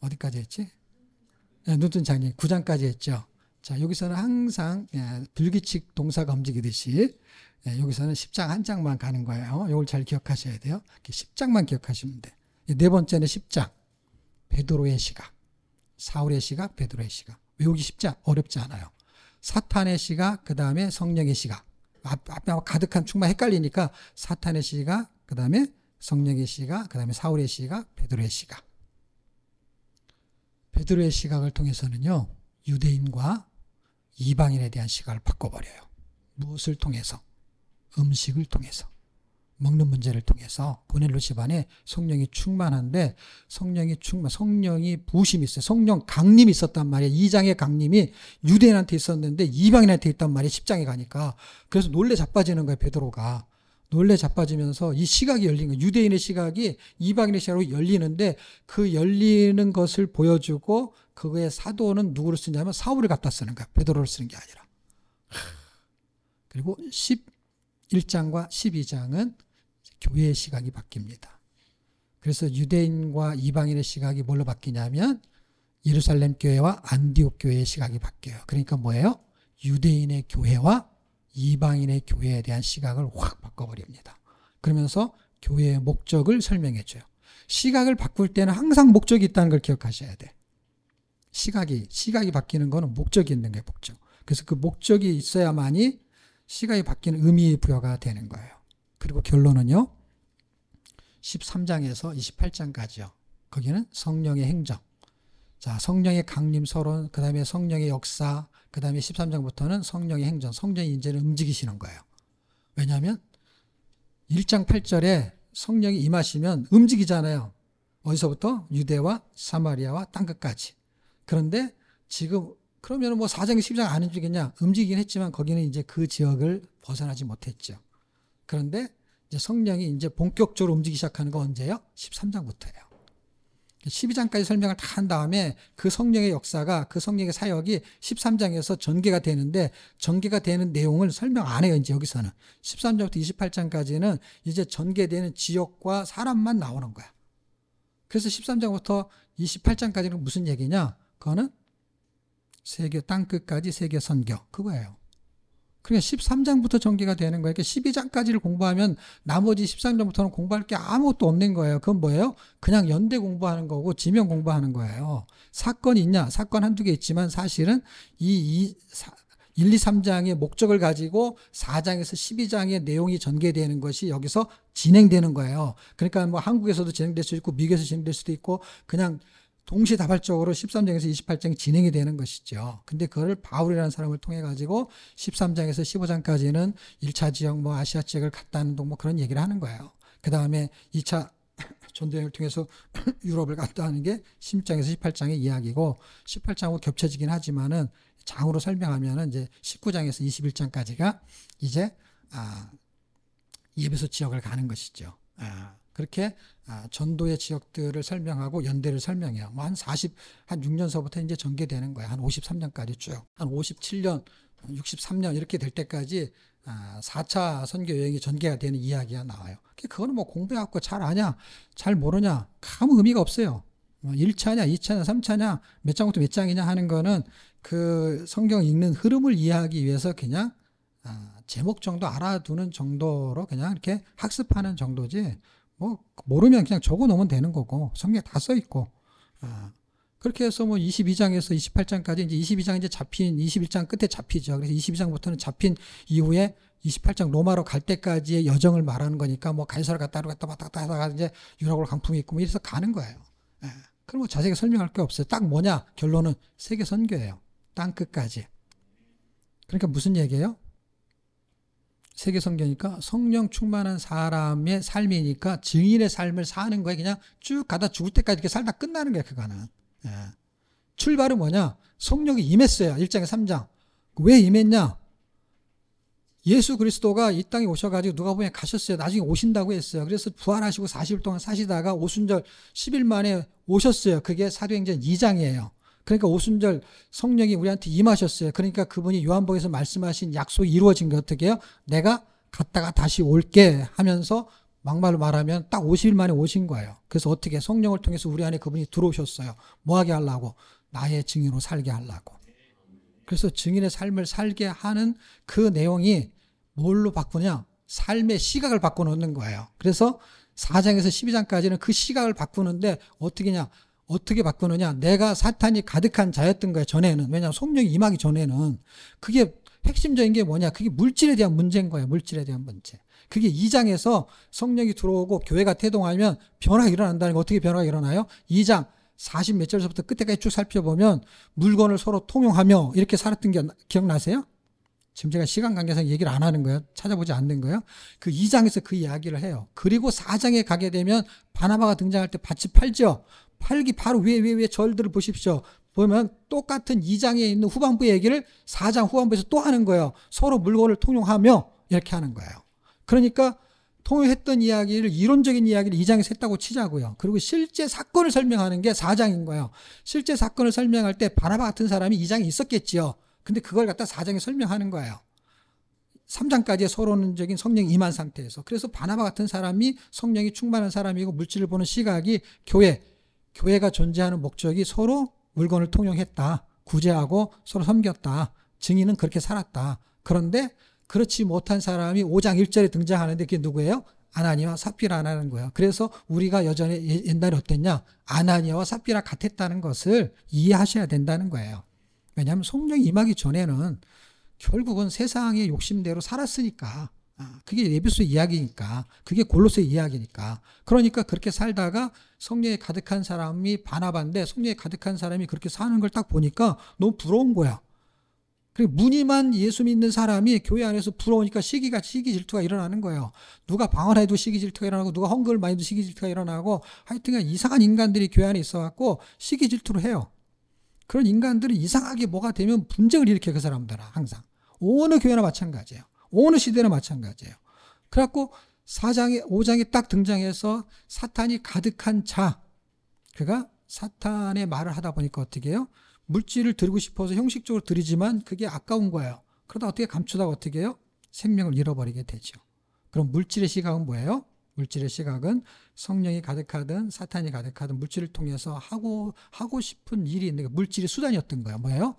어디까지 했지? 눈뜬 장님 9장까지 했죠. 자, 여기서는 항상 불규칙 동사가 움직이듯이 여기서는 10장 한 장만 가는 거예요. 이걸 잘 기억하셔야 돼요. 10장만 기억하시면 돼. 4번째는 10장. 베드로의 시각. 사울의 시각, 베드로의 시각. 외우기 쉽지 어렵지 않아요. 사탄의 시각, 그 다음에 성령의 시각. 앞에 가득한 충만 헷갈리니까 사탄의 시각, 그 다음에 성령의 시각, 그 다음에 사울의 시각, 베드로의 시각. 베드로의 시각을 통해서는요, 유대인과 이방인에 대한 시각을 바꿔버려요. 무엇을 통해서? 음식을 통해서. 먹는 문제를 통해서. 고넬로 집안에 성령이 충만한데, 성령이 부심이 있어요. 성령 강림이 있었단 말이에요. 2장의 강림이 유대인한테 있었는데 이방인한테 있단 말이에요. 10장에 가니까. 그래서 놀래 자빠지는 거예요, 베드로가. 놀래 자빠지면서 이 시각이 열린 거예요. 유대인의 시각이 이방인의 시각으로 열리는데, 그 열리는 것을 보여주고 그거의 사도는 누구를 쓰냐면 사울을 갖다 쓰는 거예요. 베드로를 쓰는 게 아니라. 그리고 11장과 12장은 교회의 시각이 바뀝니다. 그래서 유대인과 이방인의 시각이 뭘로 바뀌냐면 예루살렘 교회와 안디옥 교회의 시각이 바뀌어요. 그러니까 뭐예요? 유대인의 교회와 이방인의 교회에 대한 시각을 확 바꿔버립니다. 그러면서 교회의 목적을 설명해줘요. 시각을 바꿀 때는 항상 목적이 있다는 걸 기억하셔야 돼. 시각이 바뀌는 거는 목적이 있는 게 목적. 그래서 그 목적이 있어야만이 시각이 바뀌는 의미 부여가 되는 거예요. 그리고 결론은요, 13장에서 28장까지요. 거기는 성령의 행정. 자, 성령의 강림 서론, 그 다음에 성령의 역사, 그 다음에 13장부터는 성령의 행정, 성령이 이제는 움직이시는 거예요. 왜냐하면 1장 8절에 성령이 임하시면 움직이잖아요. 어디서부터? 유대와 사마리아와 땅끝까지. 그런데 지금 그러면 뭐 4장, 10장 안 움직이겠냐? 움직이긴 했지만 거기는 이제 그 지역을 벗어나지 못했죠. 그런데 이제 성령이 이제 본격적으로 움직이기 시작하는 건 언제예요? 13장부터예요. 12장까지 설명을 다 한 다음에 그 성령의 역사가, 그 성령의 사역이 13장에서 전개가 되는데, 전개가 되는 내용을 설명 안 해요, 이제 여기서는. 13장부터 28장까지는 이제 전개되는 지역과 사람만 나오는 거야. 그래서 13장부터 28장까지는 무슨 얘기냐? 그거는 세계 땅끝까지 세계 선교, 그거예요. 그러니까 13장부터 전개가 되는 거예요. 그러니까 12장까지를 공부하면 나머지 13장부터는 공부할 게 아무것도 없는 거예요. 그건 뭐예요? 그냥 연대 공부하는 거고 지명 공부하는 거예요. 사건이 있냐? 사건 한두 개 있지만 사실은 1, 2, 3장의 목적을 가지고 4장에서 12장의 내용이 전개되는 것이 여기서 진행되는 거예요. 그러니까 뭐 한국에서도 진행될 수 있고 미국에서 진행될 수도 있고 그냥 동시다발적으로 13장에서 28장이 진행이 되는 것이죠. 근데 그거를 바울이라는 사람을 통해 가지고 13장에서 15장까지는 1차 지역, 뭐 아시아 지역을 갔다는 둥 뭐 그런 얘기를 하는 거예요. 그 다음에 2차 전도여행을 통해서 유럽을 갔다 하는 게 10장에서 18장의 이야기고 18장하고 겹쳐지긴 하지만은 장으로 설명하면은 이제 19장에서 21장까지가 이제 예배소 지역을 가는 것이죠. 그렇게 전도의 지역들을 설명하고 연대를 설명해요. 뭐 한 6년서부터 이제 전개되는 거예요. 한 53년까지 쭉. 한 57년, 63년 이렇게 될 때까지 4차 선교 여행이 전개가 되는 이야기가 나와요. 그거는 뭐 공부해갖고 잘 아냐, 잘 모르냐, 아무 의미가 없어요. 1차냐, 2차냐, 3차냐, 몇 장부터 몇 장이냐 하는 거는 그 성경 읽는 흐름을 이해하기 위해서 그냥 제목 정도 알아두는 정도로 그냥 이렇게 학습하는 정도지, 뭐 모르면 그냥 적어 놓으면 되는 거고 성경에 다 써 있고. 그렇게 해서 뭐 22장에서 28장까지 이제 22장 이제 잡힌 21장 끝에 잡히죠. 그래서 22장부터는 잡힌 이후에 28장 로마로 갈 때까지의 여정을 말하는 거니까 뭐 가이사를 갔다 왔다 하다가 이제 유럽으로 강풍이 있고 뭐 이래서 가는 거예요. 그럼 뭐 자세하게 설명할 게 없어요. 딱 뭐냐? 결론은 세계 선교예요. 땅 끝까지. 그러니까 무슨 얘기예요? 세계 선교니까 성령 충만한 사람의 삶이니까 증인의 삶을 사는 거예요. 그냥 쭉 가다 죽을 때까지 이렇게 살다 끝나는 거예요. 그거는. 출발은 뭐냐? 성령이 임했어요. 1장에 3장. 왜 임했냐? 예수 그리스도가 이 땅에 오셔가지고 누가 보면 가셨어요. 나중에 오신다고 했어요. 그래서 부활하시고 40일 동안 사시다가 오순절 10일 만에 오셨어요. 그게 사도행전 2장이에요. 그러니까 오순절 성령이 우리한테 임하셨어요. 그러니까 그분이 요한복음에서 말씀하신 약속이 이루어진 게 어떻게 해요? 내가 갔다가 다시 올게 하면서 막말로 말하면 딱 50일 만에 오신 거예요. 그래서 어떻게 성령을 통해서 우리 안에 그분이 들어오셨어요. 뭐 하게 하려고? 나의 증인으로 살게 하려고. 그래서 증인의 삶을 살게 하는 그 내용이 뭘로 바꾸냐? 삶의 시각을 바꿔놓는 거예요. 그래서 4장에서 12장까지는 그 시각을 바꾸는데 어떻게 바꾸느냐? 내가 사탄이 가득한 자였던 거예요, 전에는. 왜냐하면 성령이 임하기 전에는. 그게 핵심적인 게 뭐냐? 그게 물질에 대한 문제인 거예요, 물질에 대한 문제. 그게 2장에서 성령이 들어오고 교회가 태동하면 변화가 일어난다는 거. 어떻게 변화가 일어나요? 2장 40 몇 절서부터 끝에까지 쭉 살펴보면 물건을 서로 통용하며 이렇게 살았던 게 기억나세요? 지금 제가 시간 관계상 얘기를 안 하는 거예요. 찾아보지 않는 거예요. 그 2장에서 그 이야기를 해요. 그리고 4장에 가게 되면 바나바가 등장할 때 밭이 팔죠. 팔기 바로 위에 절들을 보십시오. 보면 똑같은 2장에 있는 후반부 얘기를 4장 후반부에서 또 하는 거예요. 서로 물건을 통용하며 이렇게 하는 거예요. 그러니까 통용했던 이야기를, 이론적인 이야기를 2장에서 했다고 치자고요. 그리고 실제 사건을 설명하는 게 4장인 거예요. 실제 사건을 설명할 때 바나바 같은 사람이 2장에 있었겠지요. 근데 그걸 갖다 4장에 설명하는 거예요. 3장까지의 서론적인 성령이 임한 상태에서. 그래서 바나바 같은 사람이 성령이 충만한 사람이고 물질을 보는 시각이 교회가 존재하는 목적이 서로 물건을 통용했다. 구제하고 서로 섬겼다. 증인은 그렇게 살았다. 그런데 그렇지 못한 사람이 5장 1절에 등장하는데 그게 누구예요? 아나니아와 삽비라라는 거예요. 그래서 우리가 여전히 옛날에 어땠냐? 아나니아와 삽비라 같았다는 것을 이해하셔야 된다는 거예요. 왜냐하면 성령이 임하기 전에는 결국은 세상의 욕심대로 살았으니까, 그게 에베소 이야기니까, 그게 골로새 이야기니까. 그러니까 그렇게 살다가 성령에 가득한 사람이 바나바인데 성령에 가득한 사람이 그렇게 사는 걸 딱 보니까 너무 부러운 거야. 그리고 무늬만 예수 믿는 사람이 교회 안에서 부러우니까 시기 질투가 일어나는 거예요. 누가 방언해도 시기 질투가 일어나고, 누가 헌금을 많이 해도 시기 질투가 일어나고, 하여튼 이상한 인간들이 교회 안에 있어갖고 시기 질투를 해요. 그런 인간들은 이상하게 뭐가 되면 분쟁을 일으켜, 그 사람들은 항상. 어느 교회나 마찬가지예요. 어느 시대나 마찬가지예요. 그래갖고 5장에 딱 등장해서 사탄이 가득한 자, 그가 사탄의 말을 하다 보니까 어떻게 해요? 물질을 드리고 싶어서 형식적으로 드리지만 그게 아까운 거예요. 그러다 어떻게 감추다가 어떻게 해요? 생명을 잃어버리게 되죠. 그럼 물질의 시각은 뭐예요? 물질의 시각은 성령이 가득하든 사탄이 가득하든 물질을 통해서 하고 싶은 일이 있는, 물질이 수단이었던 거예요. 뭐예요?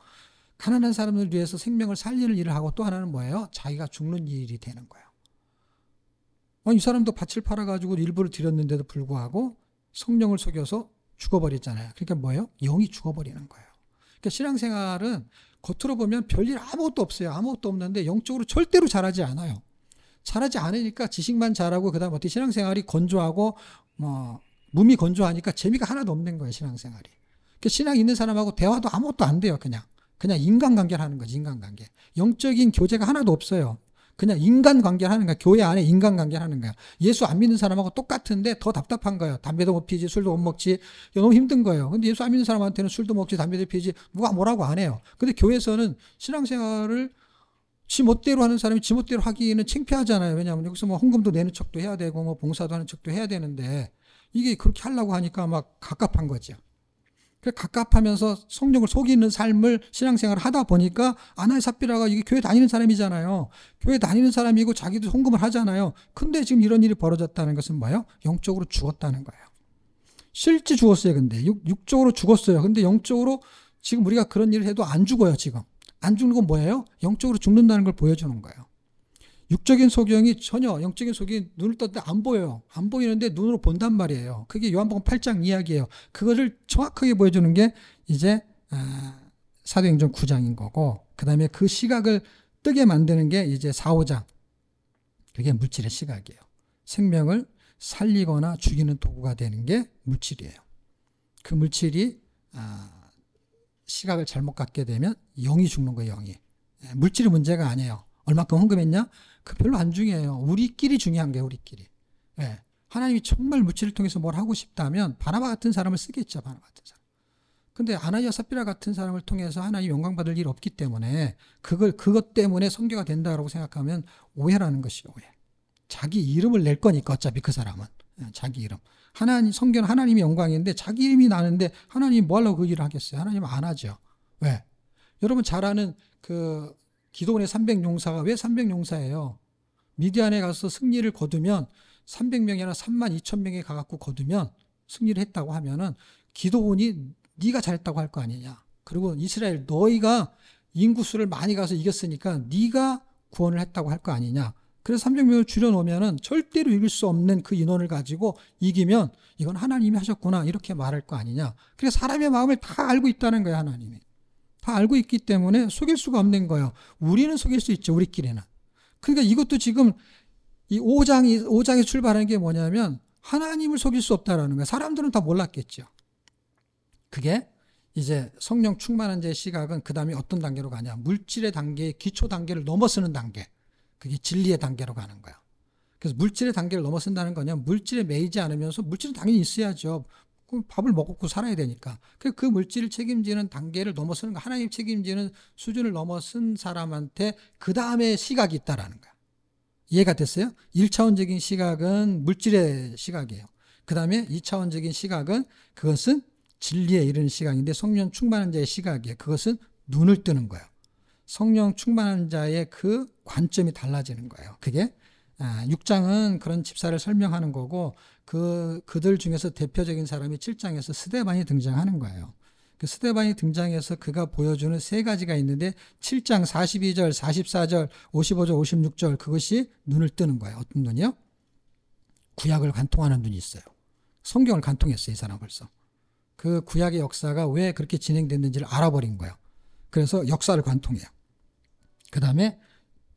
가난한 사람을 위해서 생명을 살리는 일을 하고, 또 하나는 뭐예요? 자기가 죽는 일이 되는 거예요. 이 사람도 밭을 팔아가지고 일부를 드렸는데도 불구하고 성령을 속여서 죽어버렸잖아요. 그러니까 뭐예요? 영이 죽어버리는 거예요. 그러니까 신앙생활은 겉으로 보면 별일 아무것도 없어요. 아무것도 없는데 영적으로 절대로 잘하지 않아요. 잘하지 않으니까 지식만 잘하고, 그 다음 어떻게 신앙생활이 건조하고 몸이 건조하니까 재미가 하나도 없는 거예요, 신앙생활이. 그러니까 신앙 있는 사람하고 대화도 아무것도 안 돼요. 그냥 인간관계를 하는 거지, 인간관계. 영적인 교제가 하나도 없어요. 그냥 인간관계를 하는 거야. 교회 안에 인간관계를 하는 거야. 예수 안 믿는 사람하고 똑같은데 더 답답한 거예요. 담배도 못 피지, 술도 못 먹지. 너무 힘든 거예요. 근데 예수 안 믿는 사람한테는 술도 먹지, 담배도 피지, 누가 뭐라고 안 해요. 근데 교회에서는 신앙생활을 지 멋대로 하는 사람이 지 멋대로 하기는 창피하잖아요. 왜냐하면 여기서 헌금도 내는 척도 해야 되고 봉사도 하는 척도 해야 되는데, 이게 그렇게 하려고 하니까 막 갑갑한 거죠. 갑갑하면서 성령을 속이는 삶을 신앙생활을 하다 보니까 아나니아 삽비라가 이게 교회 다니는 사람이잖아요. 교회 다니는 사람이고 자기도 헌금을 하잖아요. 근데 지금 이런 일이 벌어졌다는 것은 뭐예요? 영적으로 죽었다는 거예요. 실제 죽었어요. 근데 육적으로 죽었어요. 근데 영적으로 지금 우리가 그런 일을 해도 안 죽어요. 지금 안 죽는 건 뭐예요? 영적으로 죽는다는 걸 보여주는 거예요. 육적인 소경이 전혀, 영적인 소경이 눈을 떴는데 안 보여요. 안 보이는데 눈으로 본단 말이에요. 그게 요한복음 8장 이야기예요. 그거를 정확하게 보여주는 게 이제 사도행전 9장인 거고, 그 다음에 그 시각을 뜨게 만드는 게 이제 4, 5장. 그게 물질의 시각이에요. 생명을 살리거나 죽이는 도구가 되는 게 물질이에요. 그 물질이 시각을 잘못 갖게 되면 영이 죽는 거예요. 영이. 물질이 문제가 아니에요. 얼마큼 헌금했냐? 그 별로 안 중요해요. 우리끼리 중요한 게 우리끼리. 네. 하나님이 정말 물질을 통해서 뭘 하고 싶다면 바나바 같은 사람을 쓰겠죠. 바나바 같은 사람. 근데 아나니아 삽비라 같은 사람을 통해서 하나님 영광 받을 일 없기 때문에 그것 때문에 선교가 된다라고 생각하면 오해라는 것이요. 오해. 자기 이름을 낼 거니까 어차피 그 사람은. 자기 이름. 선교는 하나님의 영광인데 자기 이름이 나는데 하나님이 뭐 하려고 그 일을 하겠어요? 하나님은 안 하죠. 왜? 여러분 잘 아는 기도원의 300용사가 왜 300용사예요? 미디안에 가서 승리를 거두면 300명이나 32,000명에 가갖고 거두면 승리를 했다고 하면은 기도원이 네가 잘했다고 할 거 아니냐. 그리고 이스라엘 너희가 인구수를 많이 가서 이겼으니까 네가 구원을 했다고 할 거 아니냐. 그래서 300명을 줄여놓으면은 절대로 이길 수 없는 그 인원을 가지고 이기면 이건 하나님이 하셨구나 이렇게 말할 거 아니냐. 그래서 사람의 마음을 다 알고 있다는 거예요. 하나님이. 다 알고 있기 때문에 속일 수가 없는 거예요. 우리는 속일 수 있죠. 우리끼리는. 그러니까 이것도 지금 이 5장에 출발하는 게 뭐냐면 하나님을 속일 수 없다라는 거예요. 사람들은 다 몰랐겠죠. 그게 이제 성령 충만한 자의 시각은 그 다음에 어떤 단계로 가냐. 물질의 단계, 기초 단계를 넘어서는 단계. 그게 진리의 단계로 가는 거야. 그래서 물질의 단계를 넘어선다는 거냐. 물질에 매이지 않으면서 물질은 당연히 있어야죠. 밥을 먹고 살아야 되니까. 그 물질을 책임지는 단계를 넘어서는 거. 하나님 책임지는 수준을 넘어선 사람한테 그 다음에 시각이 있다라는 거야. 이해가 됐어요? 1차원적인 시각은 물질의 시각이에요. 그 다음에 2차원적인 시각은 그것은 진리에 이르는 시각인데 성령 충만한 자의 시각이에요. 그것은 눈을 뜨는 거예요. 성령 충만한 자의 그 관점이 달라지는 거예요. 그게 6장은 그런 집사를 설명하는 거고 그들 중에서 대표적인 사람이 7장에서 스데반이 등장하는 거예요. 그 스데반이 등장해서 그가 보여주는 세 가지가 있는데 7장 42절, 44절, 55절, 56절 그것이 눈을 뜨는 거예요. 어떤 눈이요? 구약을 관통하는 눈이 있어요. 성경을 관통했어요. 이 사람 벌써. 그 구약의 역사가 왜 그렇게 진행됐는지를 알아버린 거예요. 그래서 역사를 관통해요. 그 다음에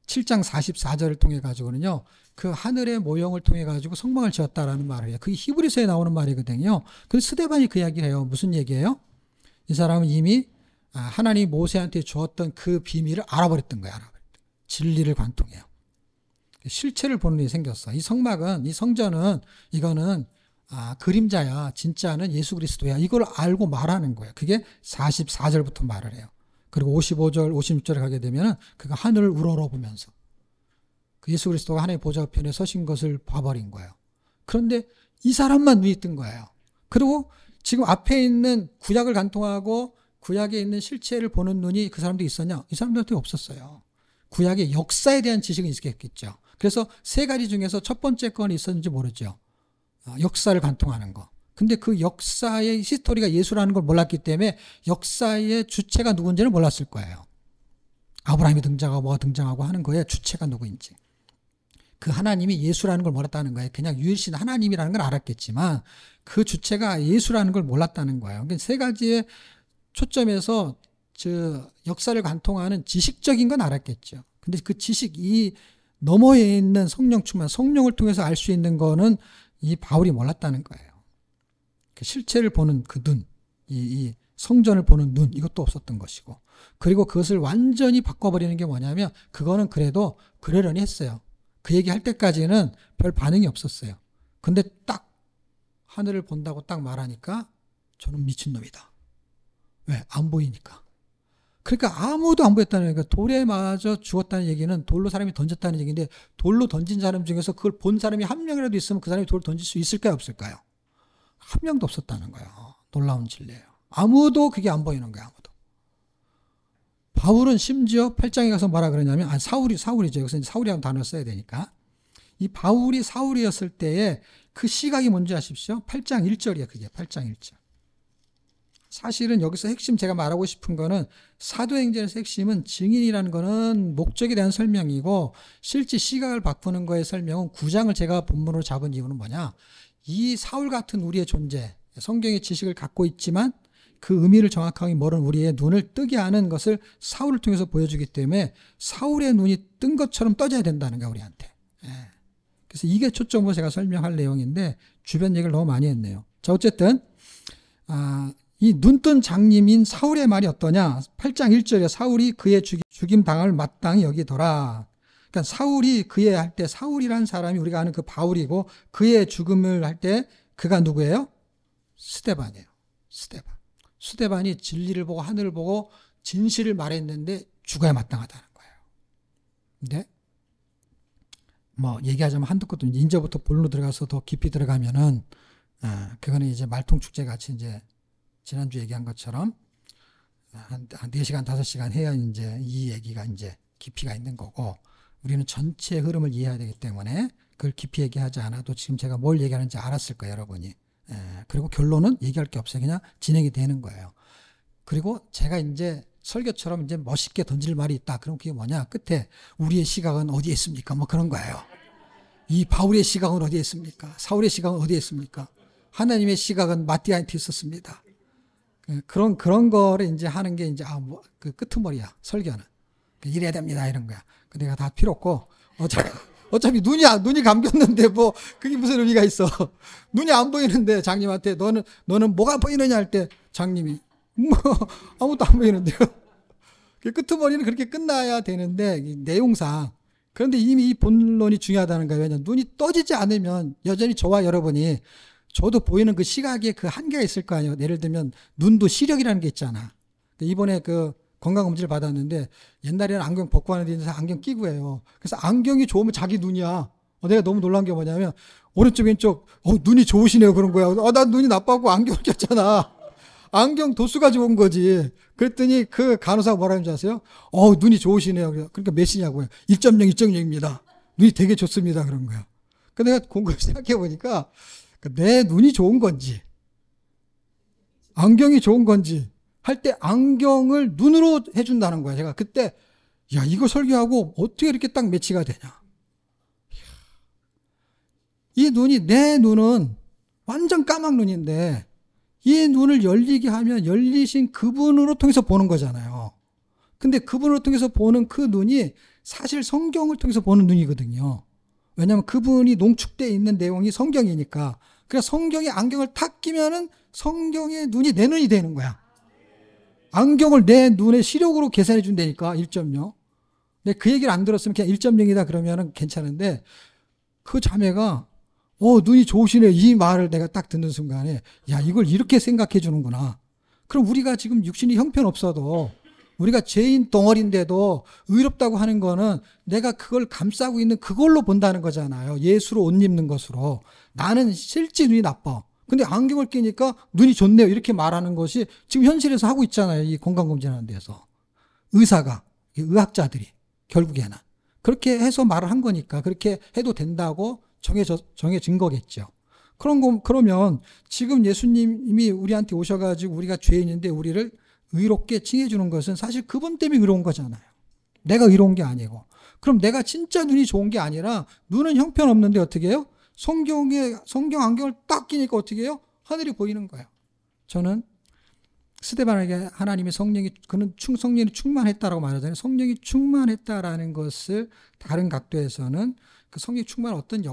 7장 44절을 통해 가지고는요, 그 하늘의 모형을 통해 가지고 성막을 지었다라는 말을 해요. 그게 히브리서에 나오는 말이거든요. 그래서 스데반이 그 이야기를 해요. 무슨 얘기예요? 이 사람은 이미 하나님 모세한테 주었던 그 비밀을 알아버렸던 거예요. 진리를 관통해요. 실체를 보는 일이 생겼어. 이 성막은, 이 성전은, 이거는 그림자야. 진짜는 예수 그리스도야. 이걸 알고 말하는 거예요. 그게 44절부터 말을 해요. 그리고 55절, 56절에 가게 되면은 그가 하늘을 우러러보면서 그 예수 그리스도가 하나님의 보좌 편에 서신 것을 봐버린 거예요. 그런데 이 사람만 눈이 뜬 거예요. 그리고 지금 앞에 있는 구약을 관통하고 구약에 있는 실체를 보는 눈이 그 사람도 있었냐? 이 사람들한테 없었어요. 구약의 역사에 대한 지식은 있겠죠. 그래서 세 가지 중에서 첫 번째 건 있었는지 모르죠. 역사를 관통하는 거. 근데 그 역사의 히스토리가 예수라는 걸 몰랐기 때문에 역사의 주체가 누군지를 몰랐을 거예요. 아브라함이 등장하고 뭐가 등장하고 하는 거에 주체가 누구인지. 그 하나님이 예수라는 걸 몰랐다는 거예요. 그냥 유일신 하나님이라는 걸 알았겠지만 그 주체가 예수라는 걸 몰랐다는 거예요. 그러니까 세 가지의 초점에서 역사를 관통하는 지식적인 건 알았겠죠. 근데 그 지식이 너머에 있는 성령 충만, 성령을 통해서 알 수 있는 거는 이 바울이 몰랐다는 거예요. 실체를 보는 그 눈, 이 성전을 보는 눈, 이것도 없었던 것이고. 그리고 그것을 완전히 바꿔버리는 게 뭐냐면, 그거는 그래도 그러려니 했어요. 그 얘기 할 때까지는 별 반응이 없었어요. 근데 딱 하늘을 본다고 딱 말하니까 저는 미친놈이다. 왜? 안 보이니까. 그러니까 아무도 안 보였다는 거예요. 돌에 맞아 죽었다는 얘기는 돌로 사람이 던졌다는 얘기인데, 돌로 던진 사람 중에서 그걸 본 사람이 한 명이라도 있으면 그 사람이 돌을 던질 수 있을까요? 없을까요? 한 명도 없었다는 거예요. 놀라운 진리예요. 아무도 그게 안 보이는 거예요. 아무도. 바울은 심지어 8장에 가서 뭐라 그러냐면, 사울이죠. 여기서 사울이라는 단어를 써야 되니까. 이 바울이 사울이었을 때에 그 시각이 뭔지 아십시오? 8장 1절이에요. 그게 8장 1절. 사실은 여기서 핵심 제가 말하고 싶은 거는 사도행전에서 핵심은 증인이라는 거는 목적에 대한 설명이고 실제 시각을 바꾸는 거의 설명은 9장을 제가 본문으로 잡은 이유는 뭐냐? 이 사울 같은 우리의 존재, 성경의 지식을 갖고 있지만 그 의미를 정확하게 모르는 우리의 눈을 뜨게 하는 것을 사울을 통해서 보여주기 때문에 사울의 눈이 뜬 것처럼 떠져야 된다는 거야, 우리한테. 그래서 이게 초점으로 제가 설명할 내용인데 주변 얘기를 너무 많이 했네요. 자, 어쨌든 이 눈뜬 장님인 사울의 말이 어떠냐? 8장 1절에 사울이 그의 죽임 당할 마땅히 여기더라. 그러니까 사울이 그의 할 때 사울이라는 사람이 우리가 아는 그 바울이고 그의 죽음을 할 때 그가 누구예요? 스데반이에요. 스데반이 진리를 보고 하늘을 보고 진실을 말했는데 죽어야 마땅하다는 거예요. 근데 뭐 얘기하자면 한두 것도 이제부터 본론으로 들어가서 더 깊이 들어가면은 그거는 이제 말통축제 같이 이제 지난주 얘기한 것처럼 한 4시간, 5시간 해야 이제 이 얘기가 이제 깊이가 있는 거고 우리는 전체 흐름을 이해해야 되기 때문에 그걸 깊이 얘기하지 않아도 지금 제가 뭘 얘기하는지 알았을 거예요, 여러분이. 그리고 결론은 얘기할 게 없어요. 그냥 진행이 되는 거예요. 그리고 제가 이제 설교처럼 이제 멋있게 던질 말이 있다. 그럼 그게 뭐냐? 끝에 우리의 시각은 어디에 있습니까? 뭐 그런 거예요. 이 바울의 시각은 어디에 있습니까? 사울의 시각은 어디에 있습니까? 하나님의 시각은 마띠아한테 있었습니다. 그런 거를 이제 하는 게 이제, 그 끄트머리야, 설교는. 이래야 됩니다, 이런 거야. 근데 내가 다 필요 없고, 어차피 눈이 감겼는데 뭐 그게 무슨 의미가 있어. 눈이 안 보이는데 장님한테 너는 뭐가 보이느냐 할 때 장님이 뭐 아무것도 안 보이는데요. 그 끄트머리는 그렇게 끝나야 되는데 이 내용상. 그런데 이미 이 본론이 중요하다는 거예요. 왜냐하면 눈이 떠지지 않으면 여전히 저와 여러분이 저도 보이는 그 시각에 그 한계가 있을 거 아니에요. 예를 들면 눈도 시력이라는 게 있잖아. 이번에 그 건강검진을 받았는데 옛날에는 안경 벗고 하는데 안경 끼고 해요. 그래서 안경이 좋으면 자기 눈이야. 내가 너무 놀란 게 뭐냐면 오른쪽 왼쪽 눈이 좋으시네요 그런 거야. 난 눈이 나빠갖고 안경을 꼈잖아. 안경 도수 가지고 온 거지. 그랬더니 그 간호사가 뭐라 하는지 아세요? 눈이 좋으시네요. 그러니까 몇이냐고요. 1.0, 1.0입니다. 눈이 되게 좋습니다. 그런 거야. 근데 내가 곰곰이 생각해 보니까 내 눈이 좋은 건지 안경이 좋은 건지 할 때 안경을 눈으로 해준다는 거야. 제가 그때 야 이거 설교하고 어떻게 이렇게 딱 매치가 되냐. 이 눈이 내 눈은 완전 까막 눈인데 이 눈을 열리게 하면 열리신 그분으로 통해서 보는 거잖아요. 근데 그분으로 통해서 보는 그 눈이 사실 성경을 통해서 보는 눈이거든요. 왜냐하면 그분이 농축되어 있는 내용이 성경이니까. 그래서 성경에 안경을 탁 끼면은 성경의 눈이 내 눈이 되는 거야. 안경을 내 눈의 시력으로 계산해 준다니까 1.0. 근데 그 얘기를 안 들었으면 그냥 1.0이다 그러면은 괜찮은데 그 자매가 눈이 좋으시네 이 말을 내가 딱 듣는 순간에 야 이걸 이렇게 생각해 주는구나. 그럼 우리가 지금 육신이 형편없어도 우리가 죄인 덩어리인데도 의롭다고 하는 거는 내가 그걸 감싸고 있는 그걸로 본다는 거잖아요. 예수로 옷 입는 것으로. 나는 실제 눈이 나빠. 근데 안경을 끼니까 눈이 좋네요. 이렇게 말하는 것이 지금 현실에서 하고 있잖아요. 이 건강검진하는 데서. 의사가, 의학자들이 결국에는. 그렇게 해서 말을 한 거니까 그렇게 해도 된다고 정해진 거겠죠. 그러면 지금 예수님이 우리한테 오셔가지고 우리가 죄인인데 우리를 의롭게 칭해주는 것은 사실 그분 때문에 의로운 거잖아요. 내가 의로운 게 아니고. 그럼 내가 진짜 눈이 좋은 게 아니라 눈은 형편없는데 어떻게 해요? 성경 안경을 딱 끼니까 어떻게 해요? 하늘이 보이는 거예요. 저는 스데반에게 하나님의 그는 성령이 충만했다라고 말하잖아요. 성령이 충만했다라는 것을 다른 각도에서는 그 성령이 충만한 어떤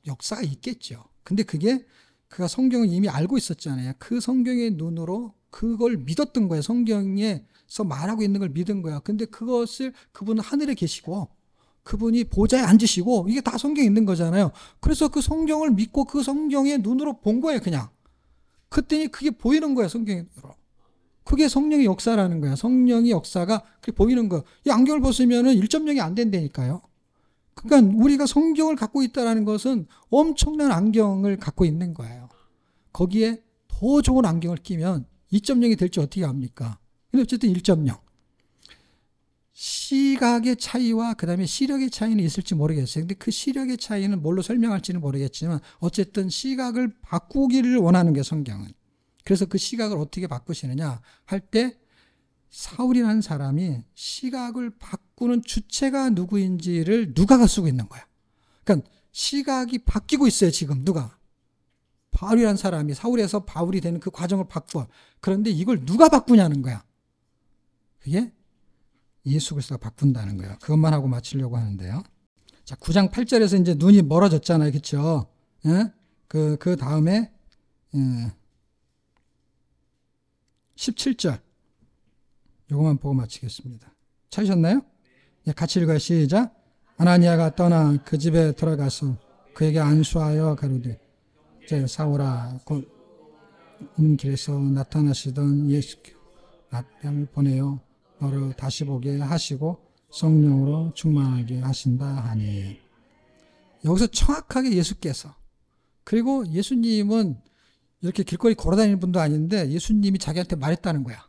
역사가 있겠죠. 근데 그가 성경을 이미 알고 있었잖아요. 그 성경의 눈으로 그걸 믿었던 거예요. 성경에서 말하고 있는 걸 믿은 거야. 근데 그것을 그분은 하늘에 계시고 그분이 보좌에 앉으시고 이게 다 성경에 있는 거잖아요. 그래서 그 성경을 믿고 그 성경의 눈으로 본 거예요. 그냥. 그랬더니 그게 보이는 거야. 성경의 눈으로. 그게 성령의 역사라는 거야. 성령의 역사가 그게 보이는 거야. 이 안경을 벗으면은 1.0이 안 된다니까요. 그러니까 우리가 성경을 갖고 있다는 것은 엄청난 안경을 갖고 있는 거예요. 거기에 더 좋은 안경을 끼면 2.0이 될지 어떻게 압니까? 근데 어쨌든 1.0. 시각의 차이와 그 다음에 시력의 차이는 있을지 모르겠어요. 근데 그 시력의 차이는 뭘로 설명할지는 모르겠지만 어쨌든 시각을 바꾸기를 원하는 게 성경은. 그래서 그 시각을 어떻게 바꾸시느냐 할 때 사울이라는 사람이 시각을 바꾸는 주체가 누구인지를 누가가 쓰고 있는 거야. 그러니까 시각이 바뀌고 있어요. 지금 누가. 바울이라는 사람이 사울에서 바울이 되는 그 과정을 바꿔. 그런데 이걸 누가 바꾸냐는 거야. 그게 예수 그리스도가 바꾼다는 거예요. 그것만 하고 마치려고 하는데요. 자, 9장 8절에서 이제 눈이 멀어졌잖아요. 그렇죠? 예? 그 다음에 17절. 요것만 보고 마치겠습니다. 찾으셨나요? 예, 같이 읽어요. 시작. 아나니아가 떠나 그 집에 들어가서 그에게 안수하여 가로되 이제 사울아 곧 길에서 나타나시던 예수께 나를 보내어 너를 다시 보게 하시고 성령으로 충만하게 하신다 하니. 여기서 정확하게 예수께서, 그리고 예수님은 이렇게 길거리 걸어다니는 분도 아닌데 예수님이 자기한테 말했다는 거야.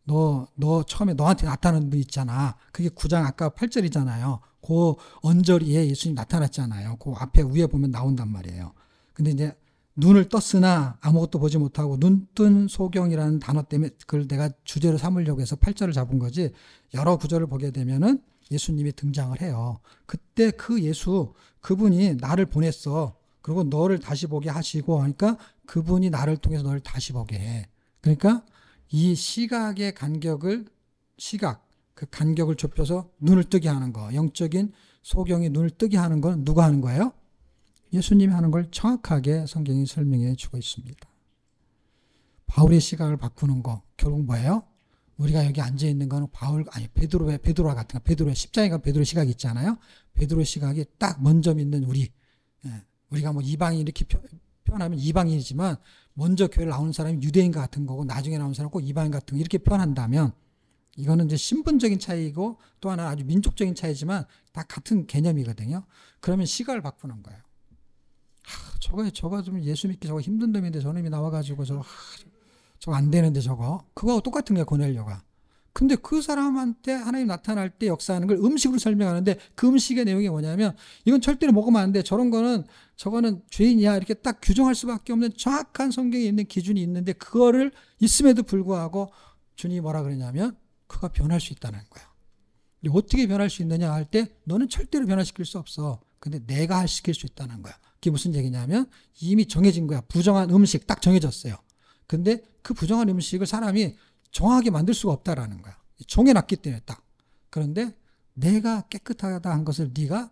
너 처음에 너한테 나타나는 분 있잖아. 그게 9장 아까 8절이잖아요. 그 언저리에 예수님 나타났잖아요. 그 앞에 위에 보면 나온단 말이에요. 근데 이제 눈을 떴으나 아무것도 보지 못하고 눈뜬 소경이라는 단어 때문에 그걸 내가 주제로 삼으려고 해서 8절을 잡은 거지. 여러 구절을 보게 되면은 예수님이 등장을 해요. 그때 그 예수, 그분이 나를 보냈어. 그리고 너를 다시 보게 하시고 하니까 그분이 나를 통해서 너를 다시 보게 해. 그러니까 이 시각의 간격을, 그 간격을 좁혀서 눈을 뜨게 하는 거. 영적인 소경이 눈을 뜨게 하는 건 누가 하는 거예요? 예수님이 하는 걸 정확하게 성경이 설명해 주고 있습니다. 바울의 시각을 바꾸는 거 결국 뭐예요? 우리가 여기 앉아 있는 거는 베드로와 같은 거, 베드로의 십자가가 베드로의 시각이 있잖아요. 베드로의 시각이 딱 먼저 믿는 우리. 우리가 뭐 이방인 이렇게 표현하면 이방인이지만 먼저 교회를 나오는 사람이 유대인 같은 거고 나중에 나오는 사람은 꼭 이방인 같은 거 이렇게 표현한다면 이거는 이제 신분적인 차이고 또 하나 아주 민족적인 차이지만 다 같은 개념이거든요. 그러면 시각을 바꾸는 거예요. 저거 좀 예수 믿기 저거 힘든 놈인데 저놈이 나와가지고 저거 안 되는데 그거하고 똑같은 거야, 고넬료가. 근데 그 사람한테 하나님 나타날 때 역사하는 걸 음식으로 설명하는데 그 음식의 내용이 뭐냐면 이건 절대로 먹으면 안 돼. 저거는 죄인이야. 이렇게 딱 규정할 수밖에 없는 정확한 성경에 있는 기준이 있는데 그거를 있음에도 불구하고 주님이 뭐라 그러냐면 그가 변할 수 있다는 거야. 어떻게 변할 수 있느냐 할 때 너는 절대로 변화시킬 수 없어. 근데 내가 시킬 수 있다는 거야. 그게 무슨 얘기냐면 이미 정해진 거야. 부정한 음식 딱 정해졌어요. 근데 그 부정한 음식을 사람이 정하게 만들 수가 없다라는 거야. 정해놨기 때문에 딱. 그런데 내가 깨끗하다 한 것을 네가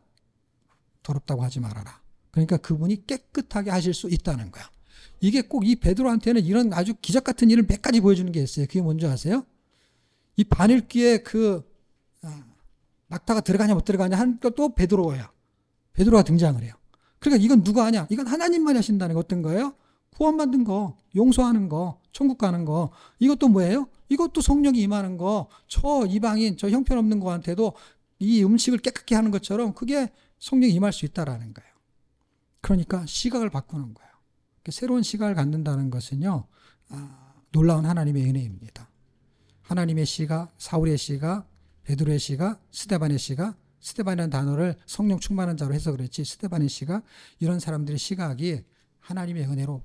더럽다고 하지 말아라. 그러니까 그분이 깨끗하게 하실 수 있다는 거야. 이게 꼭 이 베드로한테는 이런 아주 기적 같은 일을 몇 가지 보여주는 게 있어요. 그게 뭔지 아세요? 이 바늘귀에 낙타가 들어가냐 못 들어가냐 한 것도 베드로야. 베드로가 등장을 해요. 그러니까 이건 누가 하냐? 이건 하나님만이 하신다는 거 어떤 거예요? 구원받는 거, 용서하는 거, 천국 가는 거. 이것도 뭐예요? 이것도 성령이 임하는 거. 저 이방인, 저 형편없는 거한테도 이 음식을 깨끗게 하는 것처럼 그게 성령이 임할 수 있다라는 거예요. 그러니까 시각을 바꾸는 거예요. 새로운 시각을 갖는다는 것은요, 놀라운 하나님의 은혜입니다. 하나님의 시각, 사울의 시각, 베드로의 시각, 스데반의 시각, 스데반이라는 단어를 성령 충만한 자로 해서 그랬지, 스데반의 시각, 이런 사람들의 시각이 하나님의 은혜로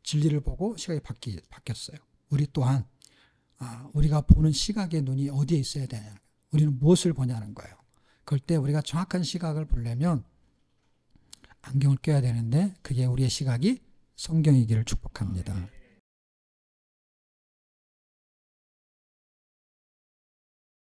진리를 보고 시각이 바뀌었어요. 우리 또한 우리가 보는 시각의 눈이 어디에 있어야 되냐, 우리는 무엇을 보냐는 거예요. 그럴 때 우리가 정확한 시각을 보려면 안경을 껴야 되는데 그게 우리의 시각이 성경이기를 축복합니다.